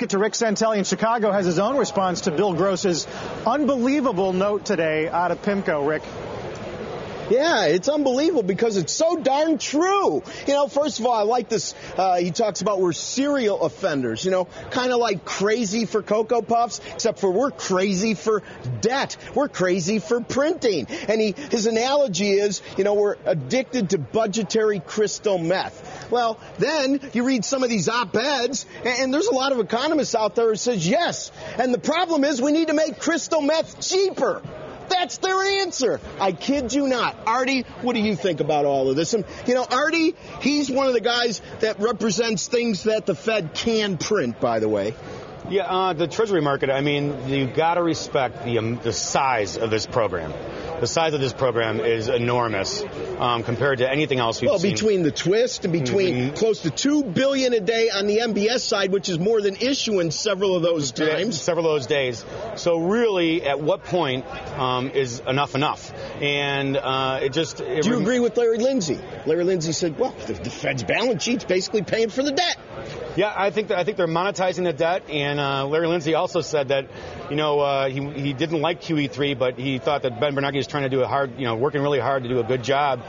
get to Rick Santelli in Chicago, has his own response to Bill Gross's unbelievable note today out of PIMCO. Rick. Yeah, it's unbelievable because it's so darn true. First of all, I like this. He talks about we're serial offenders, kind of like crazy for Cocoa Puffs, except for we're crazy for debt. We're crazy for printing. And his analogy is, we're addicted to budgetary crystal meth. Well, then you read some of these op-eds, and there's a lot of economists out there who says yes. And the problem is we need to make crystal meth cheaper. That's their answer. I kid you not. Artie, what do you think about all of this? And, Artie, he's one of the guys that represents things that the Fed can print, by the way. Yeah, the Treasury market, you've got to respect the size of this program. The size of this program is enormous compared to anything else we've seen. Well, between the twist and between close to $2 billion a day on the MBS side, which is more than issuance several of those times. Several of those days. So really, at what point is enough? And Do you agree with Larry Lindsey? Larry Lindsey said, well, the Fed's balance sheet's basically paying for the debt. Yeah, I think they're monetizing the debt, and Larry Lindsey also said that, he didn't like QE3, but he thought that Ben Bernanke is trying to do working really hard to do a good job.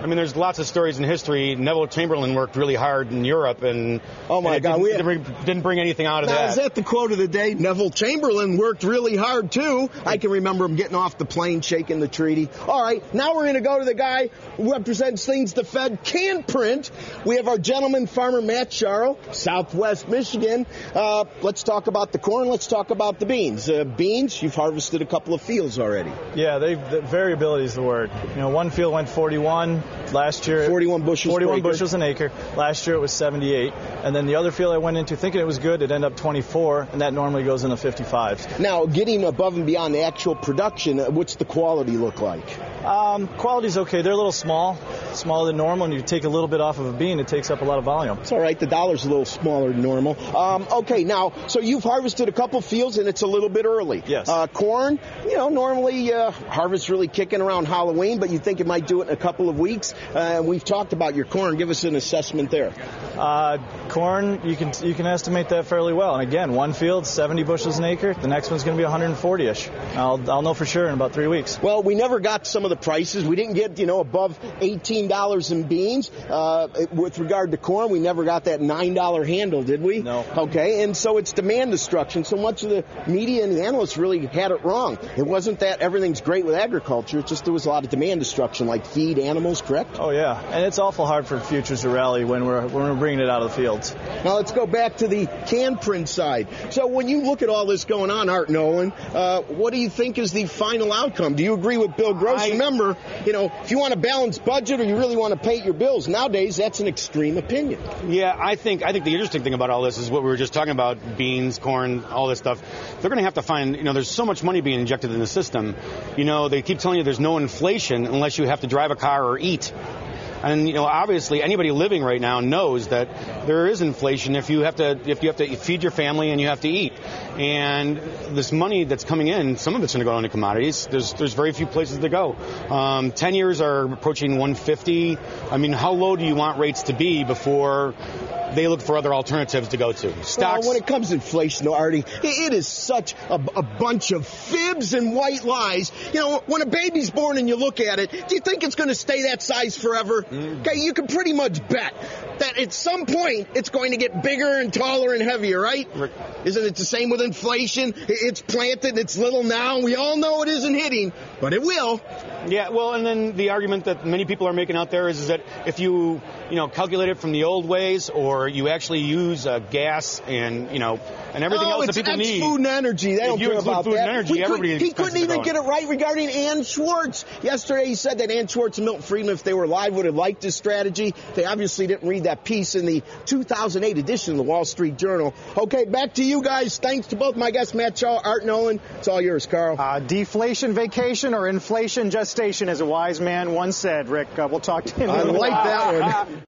There's lots of stories in history. Neville Chamberlain worked really hard in Europe, and oh my God, didn't bring anything out of that. Is that the quote of the day? Neville Chamberlain worked really hard too. I can remember him getting off the plane, shaking the treaty. All right, now we're going to go to the guy who represents things the Fed can print. We have our gentleman farmer Matt Scharl, Southwest Michigan. Let's talk about the corn. Let's talk about the beans. Beans, you've harvested a couple of fields already. Yeah, the variability is the word. One field went 41. Last year, 41 bushels an acre. Last year it was 78. And then the other field I went into thinking it was good, it ended up 24, and that normally goes into 55s. Now, getting above and beyond the actual production, what's the quality look like? Quality's okay. They're a little smaller than normal, and you take a little bit off of a bean, it takes up a lot of volume. It's all right. The dollar's a little smaller than normal. Okay, now, so you've harvested a couple fields, and it's a little bit early. Yes. Corn, normally harvest really kicking around Halloween, but you think it might do it in a couple of weeks. We've talked about your corn. Give us an assessment there. Corn, you can estimate that fairly well. And again, one field, 70 bushels an acre. The next one's going to be 140-ish. I'll know for sure in about 3 weeks. Well, we never got some of the prices. We didn't get, above $18 in beans. With regard to corn, we never got that $9 handle, did we? No. Okay, and so it's demand destruction. So much of the media and the analysts really had it wrong. It wasn't that everything's great with agriculture. It's just there was a lot of demand destruction, like feed animals, correct? Oh, yeah. And it's awful hard for futures to rally when we're bringing it out of the fields. Now let's go back to the can print side. So when you look at all this going on, Art Nolan, what do you think is the final outcome? Do you agree with Bill Gross? Remember, if you want a balanced budget or you really want to pay your bills, nowadays that's an extreme opinion. Yeah, I think the interesting thing about all this is what we were just talking about, beans, corn, all this stuff. They're going to have to find, there's so much money being injected in the system. They keep telling you there's no inflation unless you have to drive a car or eat. And, obviously anybody living right now knows that there is inflation if you have to feed your family and you have to eat. And this money that's coming in, some of it's going to go into commodities. There's very few places to go. 10 years are approaching 150. How low do you want rates to be before they look for other alternatives to go to? Stocks. Well, when it comes to inflation, Artie, it is such a bunch of fibs and white lies. When a baby's born and you look at it, do you think it's going to stay that size forever? Okay, you can pretty much bet that at some point it's going to get bigger and taller and heavier, right? Isn't it the same with inflation? It's planted, it's little now, and we all know it isn't hitting, but it will. Yeah, well, and then the argument that many people are making out there is that if you calculate it from the old ways, or you actually use gas and everything else that people need. Food and energy. They don't care about food that. And energy, he couldn't even get it right regarding Ann Schwartz. Yesterday he said that Ann Schwartz and Milton Friedman, if they were alive, would have liked this strategy. They obviously didn't read that piece in the 2008 edition of the Wall Street Journal. Okay, back to you guys. Thanks to both my guests, Matt Scharl, Art Nolan. It's all yours, Carl. Deflation vacation or inflation gestation, as a wise man once said. Rick, we'll talk to you in a little while. I like that one.